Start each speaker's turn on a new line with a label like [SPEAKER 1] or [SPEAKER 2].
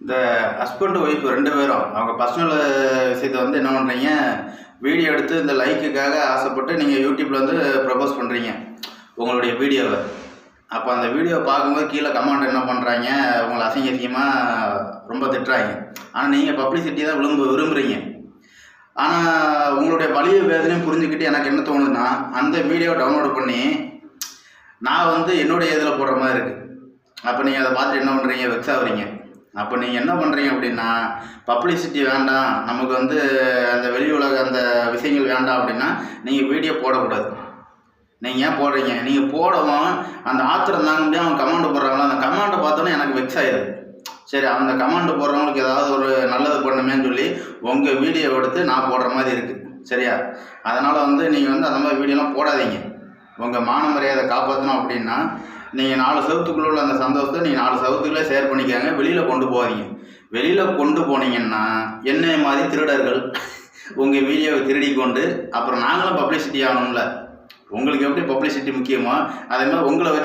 [SPEAKER 1] இந்த husband wife 2 பேரும் அவங்க பர்சனல் விஷயத்தை வந்து என்ன பண்ணுறீங்க, வீடியோ எடுத்து இந்த லைக்குக்காக ஆசைப்பட்டு நீங்கள் யூடியூப்பில் வந்து ப்ரப்போஸ் பண்ணுறீங்க உங்களுடைய வீடியோவை. அப்போ அந்த வீடியோ பார்க்கும்போது கீழே கமெண்ட் என்ன பண்ணுறாங்க, உங்களை அசிங்கமாக ரொம்ப திட்டுறாங்க. ஆனால் நீங்கள் பப்ளிசிட்டி தான் விரும்புகிறீங்க. ஆனால் உங்களுடைய வலிய வேதனையும் புரிஞ்சுக்கிட்டு எனக்கு என்ன தோணுதுன்னா, அந்த வீடியோவை டவுன்லோட் பண்ணி நான் வந்து என்னுடைய இதில் போடுற மாதிரி இருக்குது. அப்போ நீங்கள் அதை பார்த்துட்டு என்ன பண்ணுறீங்க, வெக்ஸ் ஆகுறீங்க. அப்போ நீங்கள் என்ன பண்ணுறீங்க அப்படின்னா, பப்ளிசிட்டி வேண்டாம், நமக்கு வந்து அந்த வெளி உலக அந்த விஷயங்கள் வேண்டாம் அப்படின்னா நீங்கள் வீடியோ போடக்கூடாது. நீங்கள் ஏன் போடுறீங்க, நீங்கள் போடவும் அந்த ஆத்திரம் தாங்க முடியும். அவங்க கமெண்ட் போடுறாங்களா, அந்த கமெண்ட்டை பார்த்தோன்னே எனக்கு வெக்ஸ் ஆயிடுது. சரி, அந்த கமெண்ட் போடுறவங்களுக்கு ஏதாவது ஒரு நல்லது பண்ணுமேன்னு சொல்லி உங்கள் வீடியோ எடுத்து நான் போடுற மாதிரி இருக்குது. சரியா? அதனால் வந்து நீங்கள் வந்து அந்த மாதிரி வீடியோலாம் போடாதீங்க. உங்கள் மான மரியாதை காப்பாற்றணும் அப்படின்னா நீங்கள் 4 செவத்துக்குள்ளே உள்ள அந்த சந்தோஷத்தை நீங்கள் 4 செவத்துக்குள்ளே ஷேர் பண்ணிக்காங்க. வெளியில் கொண்டு போகாதீங்க. வெளியில் கொண்டு போனீங்கன்னா என்னைய மாதிரி திருடர்கள் உங்கள் வீடியோவை திருடி கொண்டு அப்புறம் நாங்களும் பப்ளிசிட்டி ஆகணும்ல. உங்களுக்கு எப்படி பப்ளிசிட்டி முக்கியமோ அதே மாதிரி உங்களை